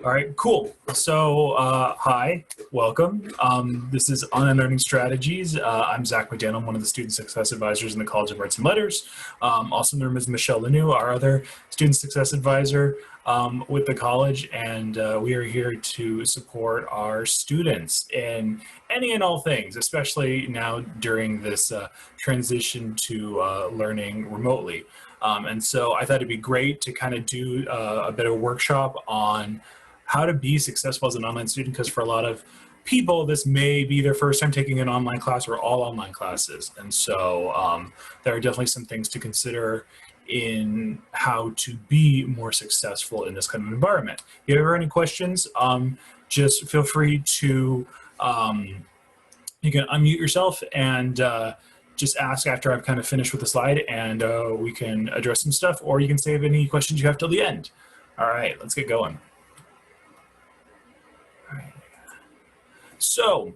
All right, cool. So, hi, welcome. This is Online Learning Strategies. I'm Zach McDaniel. I'm one of the Student Success Advisors in the College of Arts and Letters. Also known as Michelle Lanou, our other Student Success Advisor with the college. And we are here to support our students in any and all things, especially now during this transition to learning remotely. And so I thought it'd be great to kind of do a bit of a workshop on how to be successful as an online student, because for a lot of people, this may be their first time taking an online class or all online classes. And so there are definitely some things to consider in how to be more successful in this kind of environment. If you have any questions, just feel free to, you can unmute yourself and just ask after I've kind of finished with the slide, and we can address some stuff, or you can save any questions you have till the end. All right, let's get going. So,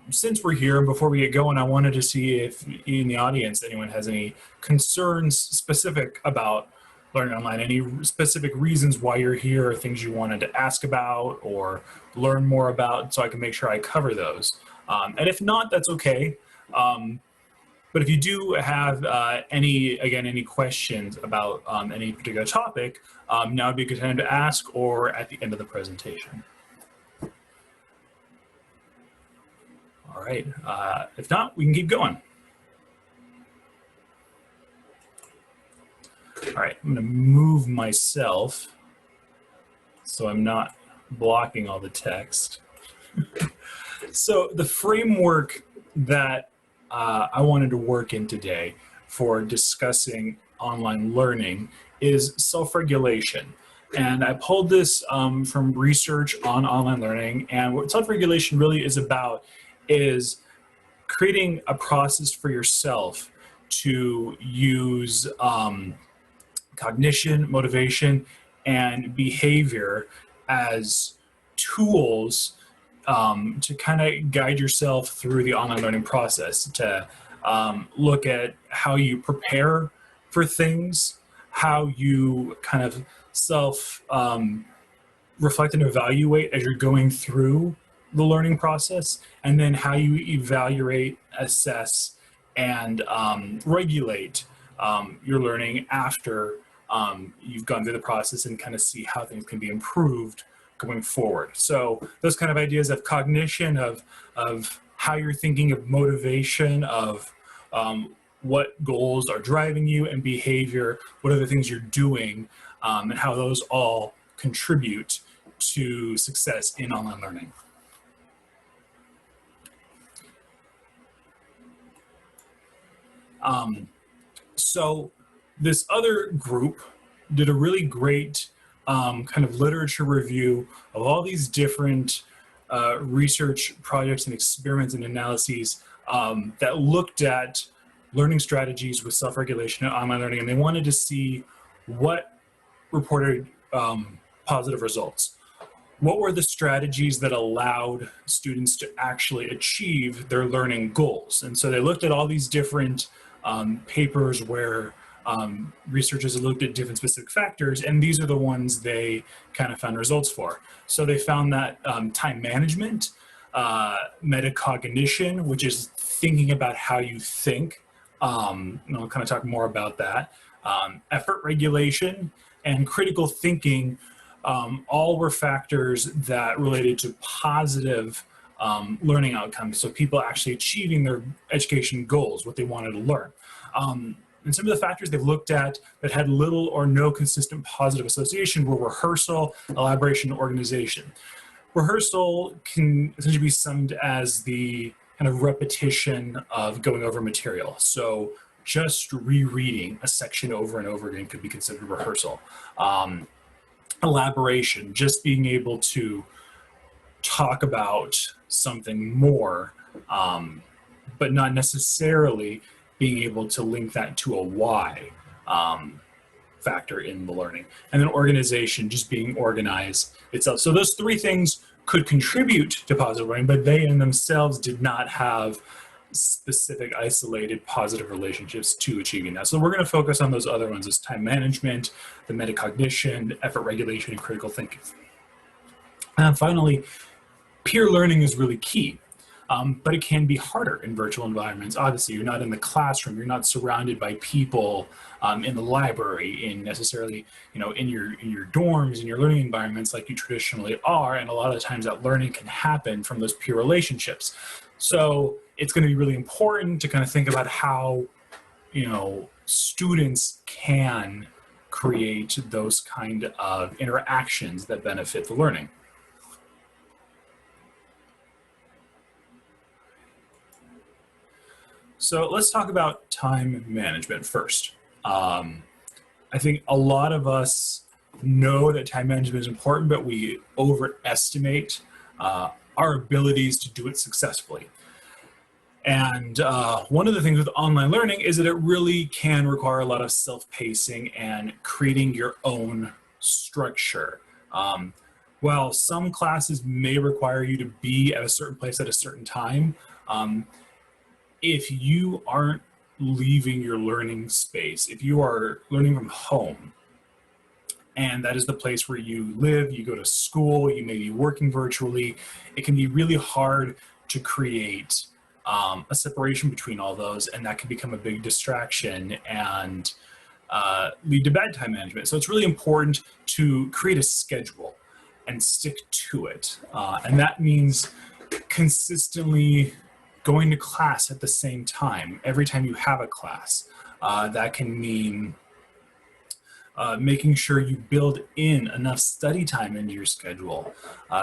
since we're here, and before we get going, I wanted to see if in the audience anyone has any concerns specific about learning online, any specific reasons why you're here, or things you wanted to ask about or learn more about, so I can make sure I cover those. And if not, that's okay. But if you do have any questions about any particular topic, now would be a good time to ask, or at the end of the presentation. All right, if not, we can keep going. All right, I'm gonna move myself so I'm not blocking all the text. So the framework that I wanted to work in today for discussing online learning is self-regulation. And I pulled this from research on online learning, and what self-regulation really is about is creating a process for yourself to use cognition, motivation, and behavior as tools to kind of guide yourself through the online learning process, to look at how you prepare for things, how you kind of self-reflect and evaluate as you're going through the learning process, and then how you evaluate, assess, and regulate your learning after you've gone through the process, and kind of see how things can be improved going forward. So those kind of ideas of cognition, of how you're thinking, of motivation, of what goals are driving you, and behavior, what are the things you're doing, and how those all contribute to success in online learning. So this other group did a really great kind of literature review of all these different research projects and experiments and analyses that looked at learning strategies with self-regulation and online learning, and they wanted to see what reported positive results. What were the strategies that allowed students to actually achieve their learning goals? And so they looked at all these different papers where researchers have looked at different specific factors, and these are the ones they kind of found results for. So they found that time management, metacognition, which is thinking about how you think, and I'll kind of talk more about that, effort regulation, and critical thinking, all were factors that related to positive learning outcomes. So people actually achieving their education goals, what they wanted to learn. And some of the factors they've looked at that had little or no consistent positive association were rehearsal, elaboration, and organization. Rehearsal can essentially be summed as the kind of repetition of going over material. So just rereading a section over and over again could be considered rehearsal. Elaboration, just being able to talk about something more, but not necessarily being able to link that to a why factor in the learning. And then organization, just being organized itself. So those three things could contribute to positive learning, but they in themselves did not have specific, isolated, positive relationships to achieving that. So we're going to focus on those other ones as time management, the metacognition, effort regulation, and critical thinking. And finally, peer learning is really key. But it can be harder in virtual environments. Obviously, you're not in the classroom, you're not surrounded by people in the library, in necessarily, in your dorms, in your learning environments like you traditionally are. And a lot of the times that learning can happen from those peer relationships. So it's going to be really important to kind of think about how, students can create those kind of interactions that benefit the learning. So let's talk about time management first. I think a lot of us know that time management is important, but we overestimate our abilities to do it successfully. And one of the things with online learning is that it really can require a lot of self-pacing and creating your own structure. While some classes may require you to be at a certain place at a certain time, if you aren't leaving your learning space, if you are learning from home, and that is the place where you live, you go to school, you may be working virtually, it can be really hard to create a separation between all those, and that can become a big distraction and lead to bad time management. So it's really important to create a schedule and stick to it. And that means consistently going to class at the same time, every time you have a class. That can mean making sure you build in enough study time into your schedule,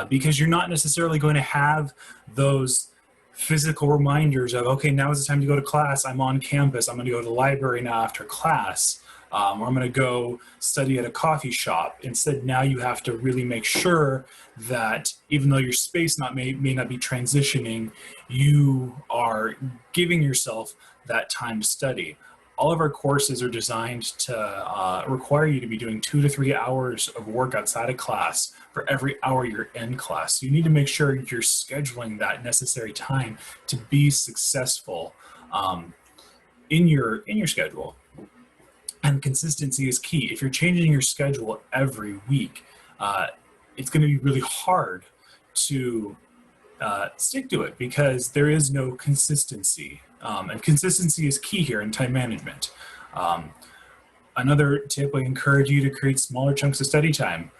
because you're not necessarily going to have those physical reminders of, okay, now is the time to go to class, I'm on campus, I'm going to go to the library now after class, or I'm going to go study at a coffee shop. Instead, now you have to really make sure that even though your space may not be transitioning, you are giving yourself that time to study. All of our courses are designed to require you to be doing 2 to 3 hours of work outside of class for every hour you're in class. So you need to make sure you're scheduling that necessary time to be successful in your schedule. And consistency is key. If you're changing your schedule every week, it's going to be really hard to stick to it because there is no consistency. And consistency is key here in time management. Another tip, I encourage you to create smaller chunks of study time.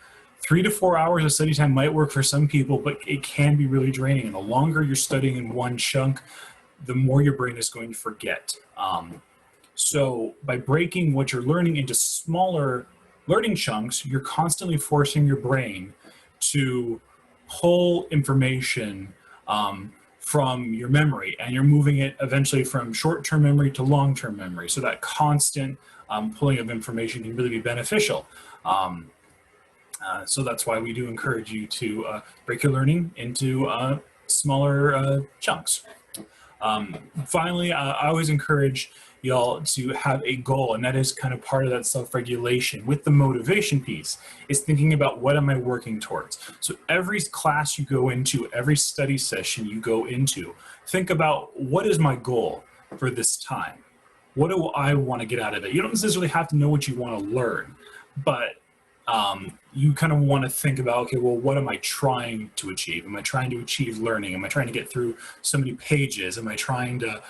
3 to 4 hours of study time might work for some people, but it can be really draining. And the longer you're studying in one chunk, the more your brain is going to forget. So by breaking what you're learning into smaller learning chunks, you're constantly forcing your brain to pull information from your memory, and you're moving it eventually from short-term memory to long-term memory. So that constant pulling of information can really be beneficial. So that's why we do encourage you to break your learning into smaller chunks. Finally, I always encourage y'all to have a goal, and that is kind of part of that self-regulation. With the motivation piece, is thinking about what am I working towards. So every class you go into, every study session you go into, think about what is my goal for this time? What do I want to get out of it? You don't necessarily have to know what you want to learn, but you kind of want to think about, okay, well, what am I trying to achieve? Am I trying to achieve learning? Am I trying to get through so many pages? Am I trying to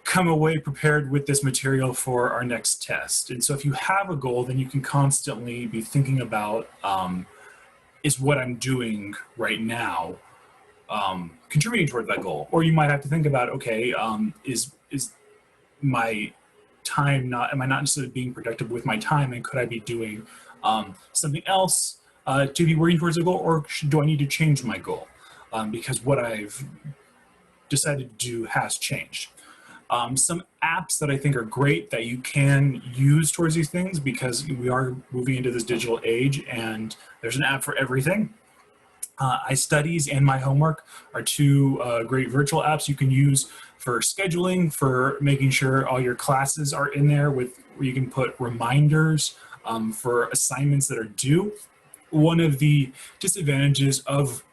come away prepared with this material for our next test? And so if you have a goal, then you can constantly be thinking about, is what I'm doing right now contributing toward that goal? Or you might have to think about, okay, is my time am I not necessarily being productive with my time, and could I be doing something else to be working towards a goal, or do I need to change my goal because what I've decided to do has changed? Some apps that I think are great that you can use towards these things, because we are moving into this digital age and there's an app for everything. iStudies and My Homework are two great virtual apps you can use for scheduling, for making sure all your classes are in there, where you can put reminders for assignments that are due. One of the disadvantages of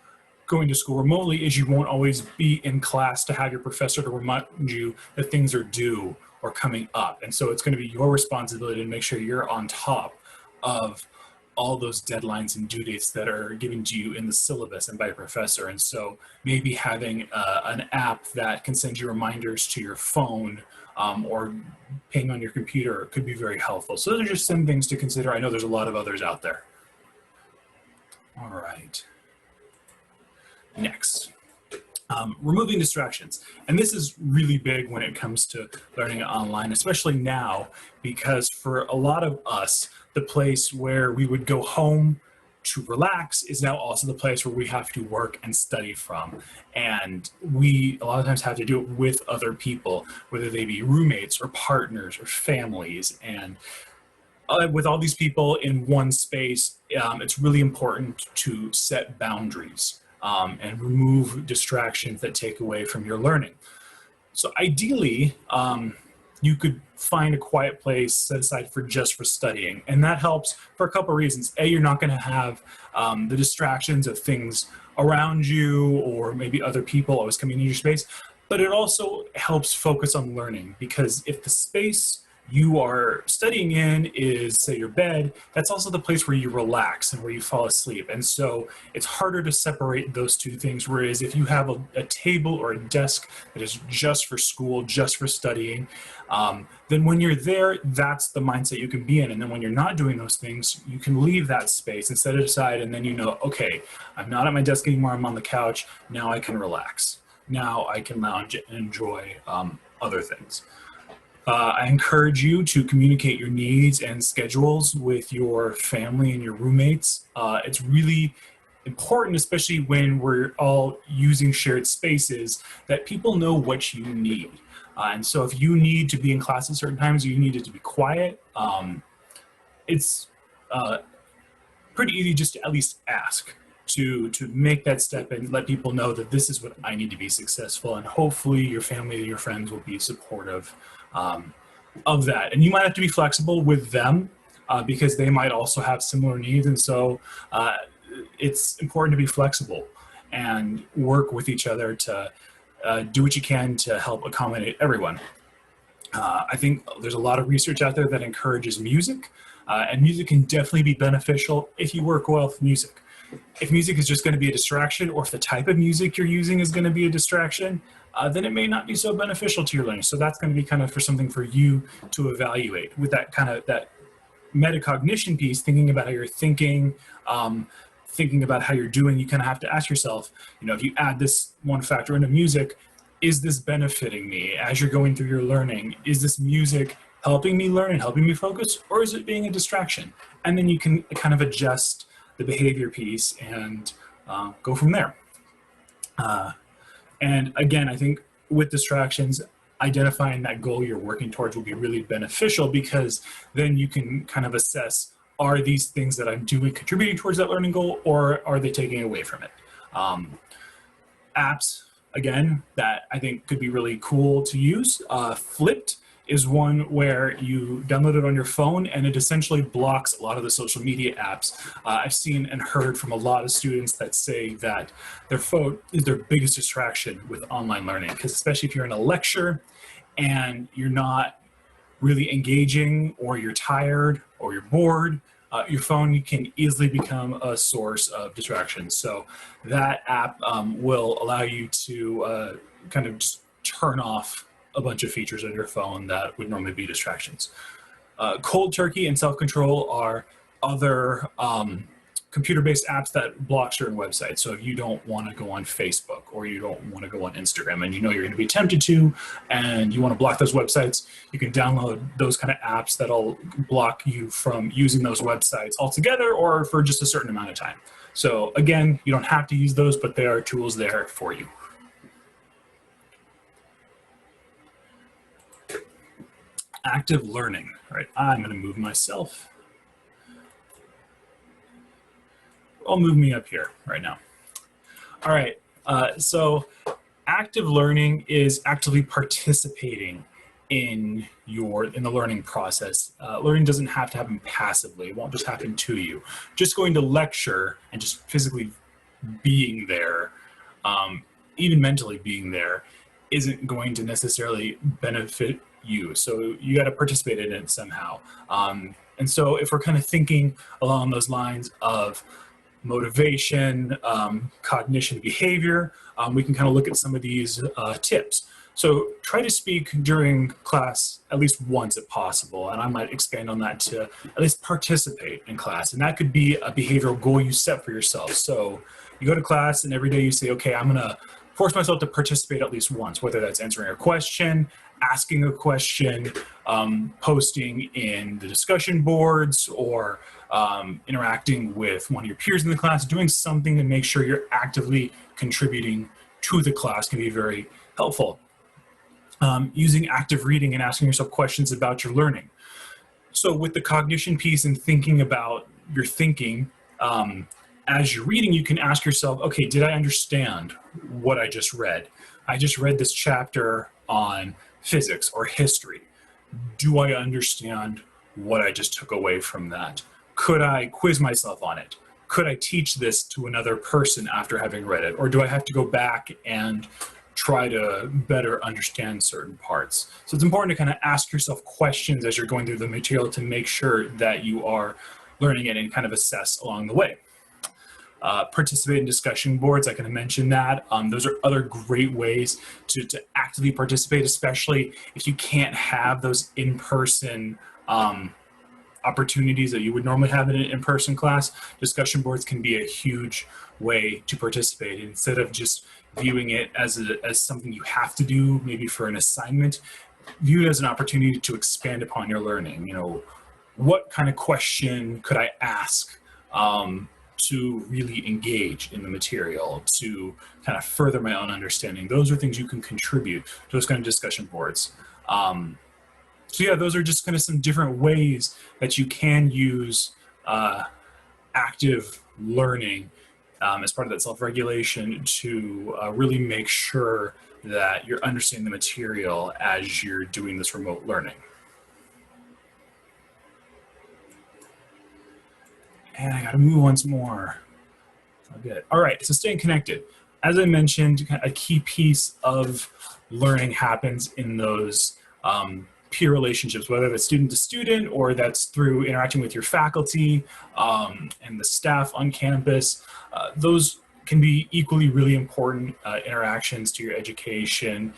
going to school remotely is you won't always be in class to have your professor to remind you that things are due or coming up. And so it's going to be your responsibility to make sure you're on top of all those deadlines and due dates that are given to you in the syllabus and by a professor. And so maybe having an app that can send you reminders to your phone or ping on your computer could be very helpful. So those are just some things to consider. I know there's a lot of others out there. All right. Next, removing distractions. And this is really big when it comes to learning online, especially now, because for a lot of us, the place where we would go home to relax is now also the place where we have to work and study from. And we a lot of times have to do it with other people, whether they be roommates or partners or families. And with all these people in one space, it's really important to set boundaries and remove distractions that take away from your learning. So ideally, you could find a quiet place set aside just for studying. And that helps for a couple of reasons. A, you're not going to have the distractions of things around you or maybe other people always coming into your space, but it also helps focus on learning, because if the space you are studying in is, say, your bed, that's also the place where you relax and where you fall asleep. And so it's harder to separate those two things. Whereas if you have a table or a desk that is just for school, just for studying, then when you're there, that's the mindset you can be in. And then when you're not doing those things, you can leave that space and set it aside. And then you know, okay, I'm not at my desk anymore, I'm on the couch. Now I can relax. Now I can lounge and enjoy other things. I encourage you to communicate your needs and schedules with your family and your roommates. It's really important, especially when we're all using shared spaces, that people know what you need. And so if you need to be in class at certain times, you need it to be quiet, it's pretty easy just to at least ask to make that step and let people know that this is what I need to be successful. And hopefully your family and your friends will be supportive of that. And you might have to be flexible with them because they might also have similar needs. And so it's important to be flexible and work with each other to do what you can to help accommodate everyone. I think there's a lot of research out there that encourages music, and music can definitely be beneficial if you work well with music. If music is just going to be a distraction, or if the type of music you're using is going to be a distraction, then it may not be so beneficial to your learning. So that's going to be kind of for something for you to evaluate. With that kind of that metacognition piece, thinking about how you're thinking, thinking about how you're doing, you kind of have to ask yourself, you know, if you add this one factor into music, is this benefiting me as you're going through your learning? Is this music helping me learn and helping me focus, or is it being a distraction? And then you can kind of adjust the behavior piece and go from there. And again, I think with distractions, identifying that goal you're working towards will be really beneficial, because then you can kind of assess, are these things that I'm doing contributing towards that learning goal, or are they taking away from it? Apps, again, that I think could be really cool to use. Flipped is one where you download it on your phone and it essentially blocks a lot of the social media apps. I've seen and heard from a lot of students that say that their phone is their biggest distraction with online learning, because especially if you're in a lecture and you're not really engaging, or you're tired, or you're bored, your phone can easily become a source of distraction. So that app will allow you to kind of just turn off a bunch of features on your phone that would normally be distractions. Cold turkey and self-control are other computer-based apps that block certain websites. So if you don't want to go on Facebook, or you don't want to go on Instagram, and you know you're going to be tempted to, and you want to block those websites, you can download those kind of apps that'll block you from using those websites altogether, or for just a certain amount of time. So again, you don't have to use those, but there are tools there for you. Active learning, right? I'm going to move myself. I'll move me up here right now. All right, so active learning is actively participating in the learning process. Learning doesn't have to happen passively. It won't just happen to you. Just going to lecture and just physically being there, even mentally being there, isn't going to necessarily benefit you. So you got to participate in it somehow. And so if we're kind of thinking along those lines of motivation, cognition, behavior, we can kind of look at some of these tips. So try to speak during class at least once if possible, and I might expand on that to at least participate in class. And that could be a behavioral goal you set for yourself. So you go to class and every day you say, okay, I'm gonna force myself to participate at least once, whether that's answering a question, asking a question, posting in the discussion boards, or interacting with one of your peers in the class. Doing something to make sure you're actively contributing to the class can be very helpful. Using active reading and asking yourself questions about your learning. So with the cognition piece and thinking about your thinking, as you're reading, you can ask yourself, okay, did I understand what I just read? I just read this chapter on physics or history. Do I understand what I just took away from that? Could I quiz myself on it? Could I teach this to another person after having read it? Or do I have to go back and try to better understand certain parts? So it's important to kind of ask yourself questions as you're going through the material to make sure that you are learning it and kind of assess along the way. Participate in discussion boards, I kind of mentioned that. Those are other great ways to actively participate, especially if you can't have those in-person opportunities that you would normally have in an in-person class. Discussion boards can be a huge way to participate. Instead of just viewing it as something you have to do, maybe for an assignment, view it as an opportunity to expand upon your learning. You know, what kind of question could I ask to really engage in the material, to kind of further my own understanding? Those are things you can contribute to those kind of discussion boards. So yeah, those are just kind of some different ways that you can use active learning as part of that self-regulation to really make sure that you're understanding the material as you're doing this remote learning. And I gotta move once more. Good. All right, so staying connected. As I mentioned, a key piece of learning happens in those peer relationships, whether that's student to student or that's through interacting with your faculty and the staff on campus. Those can be equally really important interactions to your education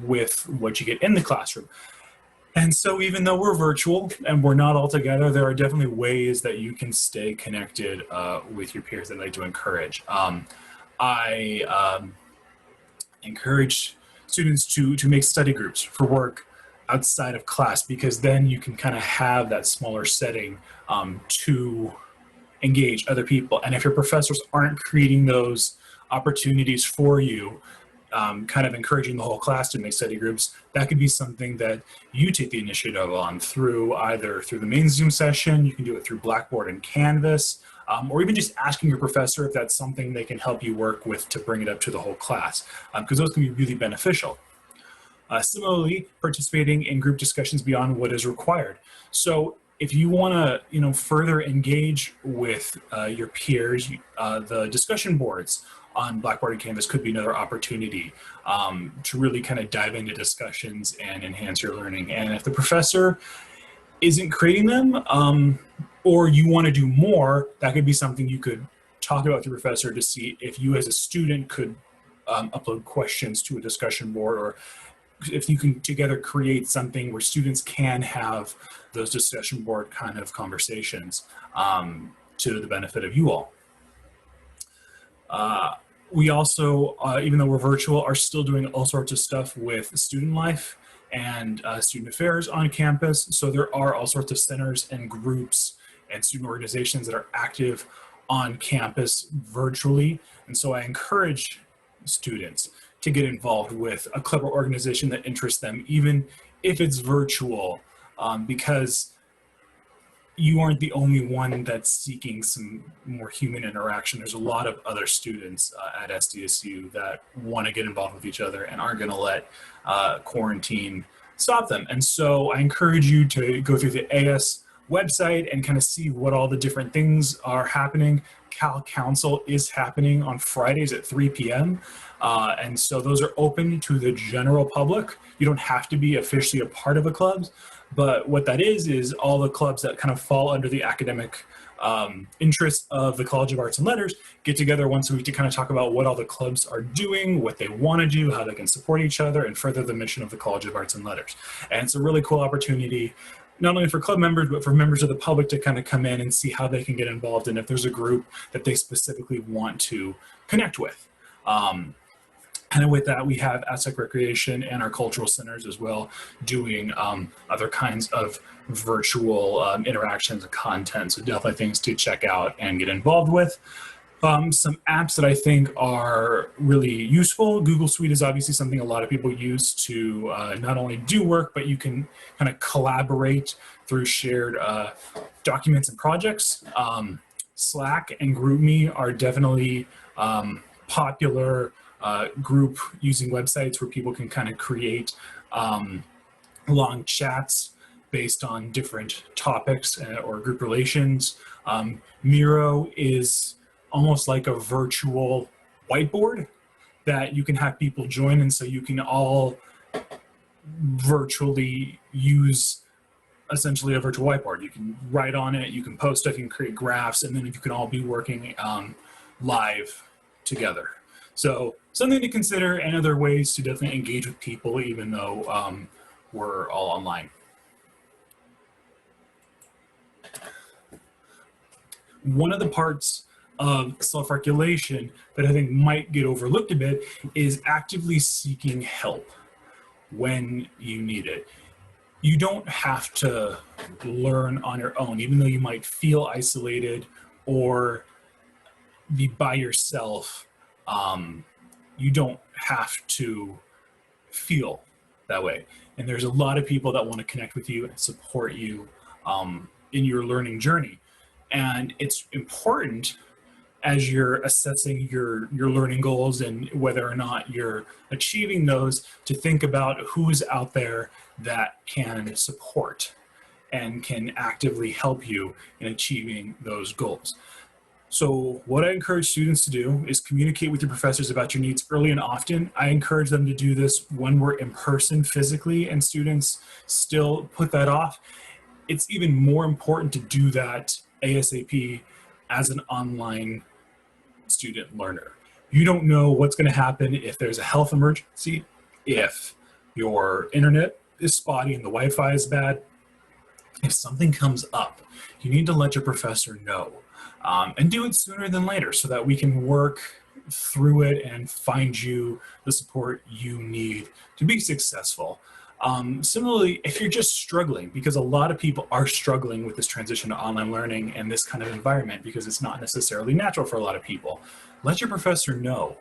with what you get in the classroom. And so even though we're virtual and we're not all together, there are definitely ways that you can stay connected with your peers that I like to encourage. I encourage students to make study groups for work outside of class, because then you can kind of have that smaller setting to engage other people. And if your professors aren't creating those opportunities for you, kind of encouraging the whole class to make study groups, that could be something that you take the initiative on through either through the main Zoom session, you can do it through Blackboard and Canvas, or even just asking your professor if that's something they can help you work with to bring it up to the whole class, because those can be really beneficial. Similarly, participating in group discussions beyond what is required. So if you want to, further engage with your peers, the discussion boards on Blackboard and Canvas could be another opportunity to really kind of dive into discussions and enhance your learning. And if the professor isn't creating them, or you want to do more, that could be something you could talk about with your professor to see if you as a student could upload questions to a discussion board, or if you can together create something where students can have those discussion board kind of conversations to the benefit of you all. We also, even though we're virtual, are still doing all sorts of stuff with student life and student affairs on campus. So there are all sorts of centers and groups and student organizations that are active on campus virtually. And so I encourage students to get involved with a clever organization that interests them, even if it's virtual, because you aren't the only one that's seeking some more human interaction. There's a lot of other students at SDSU that want to get involved with each other and aren't going to let quarantine stop them. And so I encourage you to go through the AS website and kind of see what all the different things are happening. Cal Council is happening on Fridays at 3 p.m. And so those are open to the general public. You don't have to be officially a part of a club, but what that is all the clubs that kind of fall under the academic interest of the College of Arts and Letters get together once a week to kind of talk about what all the clubs are doing, what they want to do, how they can support each other, and further the mission of the College of Arts and Letters. And it's a really cool opportunity, not only for club members, but for members of the public to kind of come in and see how they can get involved and if there's a group that they specifically want to connect with. And with that, we have Aztec Recreation and our cultural centers as well doing other kinds of virtual interactions and content. So definitely things to check out and get involved with. Some apps that I think are really useful. Google Suite is obviously something a lot of people use to not only do work, but you can kind of collaborate through shared documents and projects. Slack and GroupMe are definitely popular group using websites where people can kind of create long chats based on different topics or group relations. Miro is almost like a virtual whiteboard that you can have people join, and so you can all virtually use essentially a virtual whiteboard. You can write on it, you can post stuff, you can create graphs, and then you can all be working live together. So something to consider, and other ways to definitely engage with people even though we're all online. One of the parts of self-regulation that I think might get overlooked a bit is actively seeking help when you need it. You don't have to learn on your own, even though you might feel isolated or be by yourself. You don't have to feel that way. And there's a lot of people that want to connect with you and support you in your learning journey. And it's important as you're assessing your learning goals and whether or not you're achieving those to think about who's out there that can support and can actively help you in achieving those goals. So what I encourage students to do is communicate with your professors about your needs early and often. I encourage them to do this when we're in person physically, and students still put that off. It's even more important to do that ASAP as an online student learner. You don't know what's going to happen if there's a health emergency, if your internet is spotty and the Wi-Fi is bad. If something comes up, you need to let your professor know. And do it sooner than later so that we can work through it and find you the support you need to be successful. Similarly, if you're just struggling, because a lot of people are struggling with this transition to online learning and this kind of environment because it's not necessarily natural for a lot of people, let your professor know.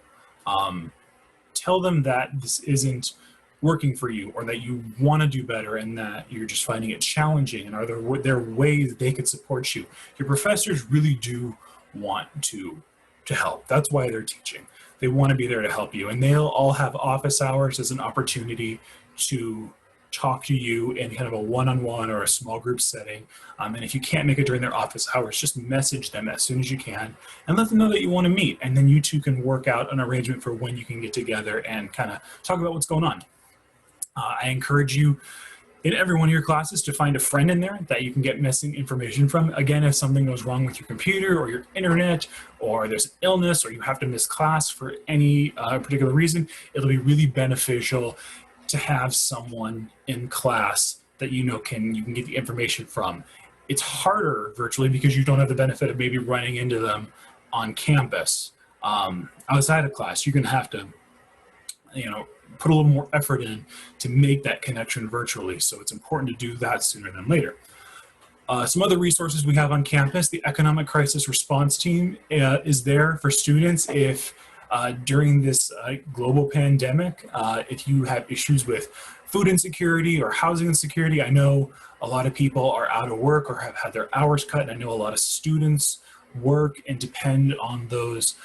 Tell them that this isn't working for you, or that you want to do better and that you're just finding it challenging, and are there ways they could support you. Your professors really do want to help. That's why they're teaching. They want to be there to help you, and they'll all have office hours as an opportunity to talk to you in kind of a one-on-one or a small group setting. And if you can't make it during their office hours, just message them as soon as you can and let them know that you want to meet, and then you two can work out an arrangement for when you can get together and kind of talk about what's going on. I encourage you in every one of your classes to find a friend in there that you can get missing information from. Again, if something goes wrong with your computer or your internet, or there's an illness, or you have to miss class for any particular reason, it'll be really beneficial to have someone in class that you can get the information from. It's harder virtually because you don't have the benefit of maybe running into them on campus. Outside of class, you're going to have to, put a little more effort in to make that connection virtually. So it's important to do that sooner than later. Some other resources we have on campus: the Economic Crisis Response Team is there for students if during this global pandemic, if you have issues with food insecurity or housing insecurity. I know a lot of people are out of work or have had their hours cut, and I know a lot of students work and depend on those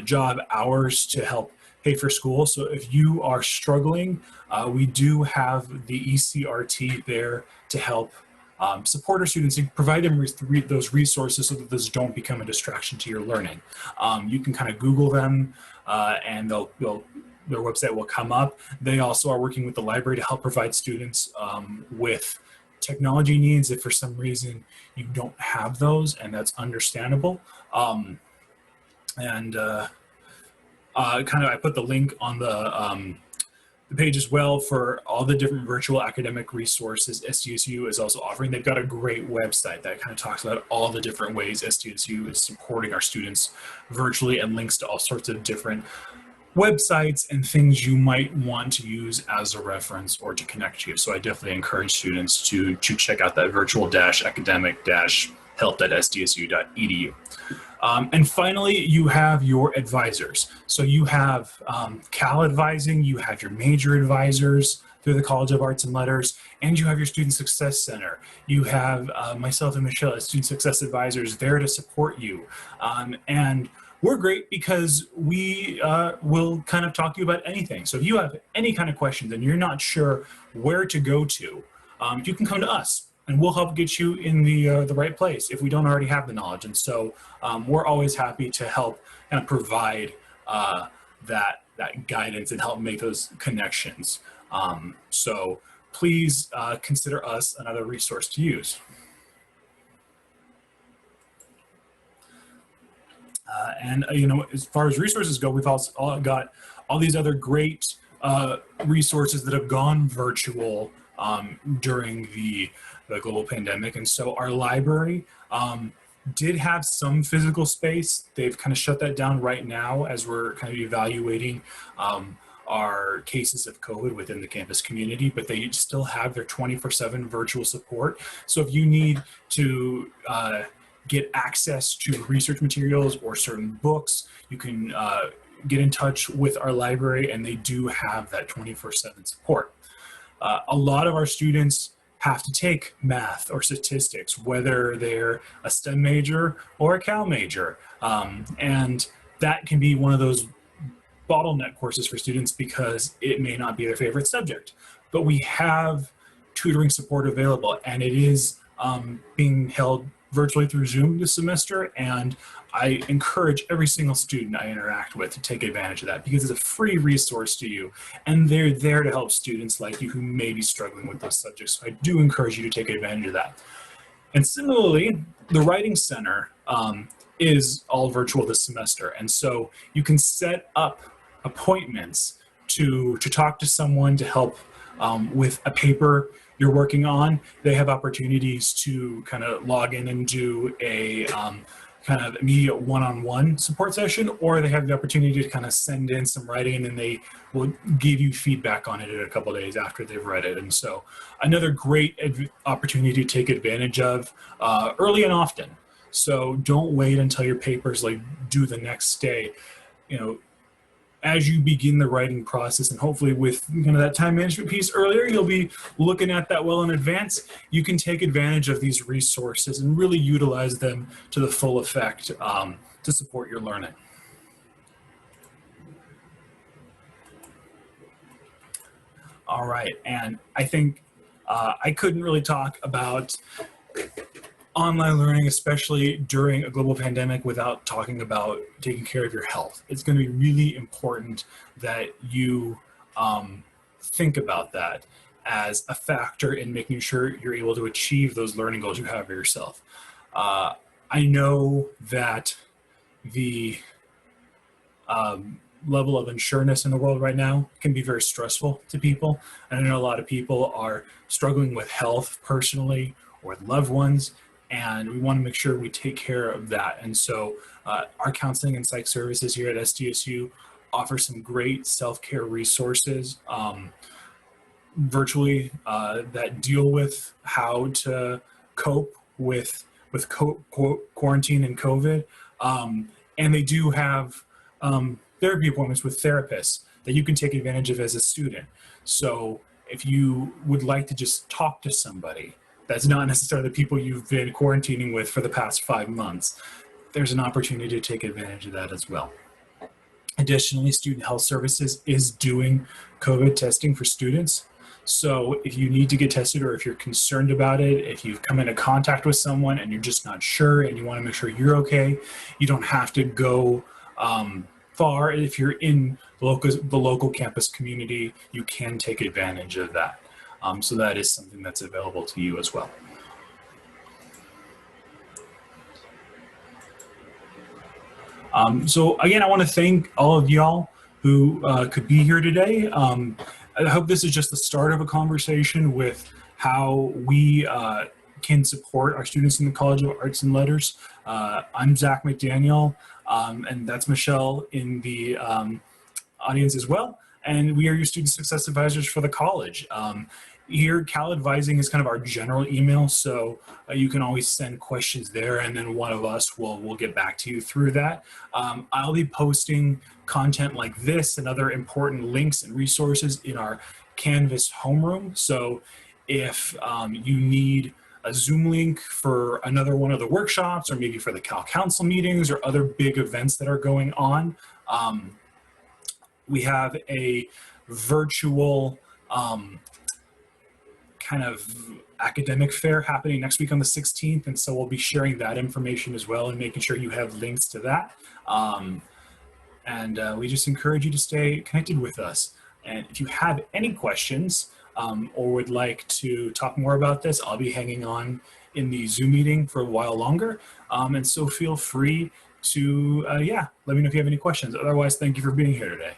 job hours to help pay for school. So if you are struggling, we do have the ECRT there to help support our students and provide them with those resources so that those don't become a distraction to your learning. You can kind of Google them and their website will come up. They also are working with the library to help provide students with technology needs if for some reason you don't have those, and that's understandable. I put the link on the page as well for all the different virtual academic resources SDSU is also offering. They've got a great website that kind of talks about all the different ways SDSU is supporting our students virtually, and links to all sorts of different websites and things you might want to use as a reference or to connect to. So I definitely encourage students to check out that virtual-academic-help.sdsu.edu. And finally, you have your advisors. So you have Cal advising, you have your major advisors through the College of Arts and Letters, and you have your Student Success Center. You have myself and Michelle as Student Success Advisors there to support you. And we're great because we will kind of talk to you about anything. So if you have any kind of questions and you're not sure where to go to, you can come to us. And we'll help get you in the right place if we don't already have the knowledge. And so we're always happy to help and provide that guidance and help make those connections. So please consider us another resource to use. And as far as resources go, we've also got all these other great resources that have gone virtual during the global pandemic. And so our library did have some physical space. They've kind of shut that down right now as we're kind of evaluating our cases of COVID within the campus community, but they still have their 24/7 virtual support. So if you need to get access to research materials or certain books, you can get in touch with our library, and they do have that 24/7 support. A lot of our students have to take math or statistics, whether they're a STEM major or a Cal major. And that can be one of those bottleneck courses for students because it may not be their favorite subject. But we have tutoring support available, and it is being held virtually through Zoom this semester, and I encourage every single student I interact with to take advantage of that because it's a free resource to you, and they're there to help students like you who may be struggling with those subjects. So I do encourage you to take advantage of that. And similarly, the Writing Center is all virtual this semester, and so you can set up appointments to talk to someone to help with a paper you're working on. They have opportunities to kind of log in and do a kind of immediate one-on-one support session, or they have the opportunity to kind of send in some writing and then they will give you feedback on it in a couple of days after they've read it. And so another great opportunity to take advantage of early and often. So don't wait until your paper's like due the next day. As you begin the writing process, and hopefully with that time management piece earlier, you'll be looking at that well in advance. You can take advantage of these resources and really utilize them to the full effect to support your learning. All right, and I think I couldn't really talk about online learning, especially during a global pandemic, without talking about taking care of your health. It's going to be really important that you think about that as a factor in making sure you're able to achieve those learning goals you have for yourself. I know that the level of insureness in the world right now can be very stressful to people. And I know a lot of people are struggling with health personally or with loved ones, and we want to make sure we take care of that. And so our counseling and psych services here at SDSU offer some great self-care resources virtually that deal with how to cope with quarantine and COVID. And they do have therapy appointments with therapists that you can take advantage of as a student. So if you would like to just talk to somebody that's not necessarily the people you've been quarantining with for the past 5 months, there's an opportunity to take advantage of that as well. Additionally, Student Health Services is doing COVID testing for students. So if you need to get tested or if you're concerned about it, if you've come into contact with someone and you're just not sure and you want to make sure you're okay, you don't have to go far. If you're in the local campus community, you can take advantage of that. So that is something that's available to you as well. So again, I want to thank all of y'all who could be here today. I hope this is just the start of a conversation with how we can support our students in the College of Arts and Letters. I'm Zach McDaniel, and that's Michelle in the audience as well. And we are your student success advisors for the college. Here, Cal Advising is kind of our general email, so you can always send questions there, and then one of us will get back to you through that. I'll be posting content like this and other important links and resources in our Canvas homeroom. So if you need a Zoom link for another one of the workshops, or maybe for the Cal Council meetings or other big events that are going on, we have a virtual kind of academic fair happening next week on the 16th. And so we'll be sharing that information as well and making sure you have links to that. We just encourage you to stay connected with us. And if you have any questions or would like to talk more about this, I'll be hanging on in the Zoom meeting for a while longer. And so feel free to, let me know if you have any questions. Otherwise, thank you for being here today.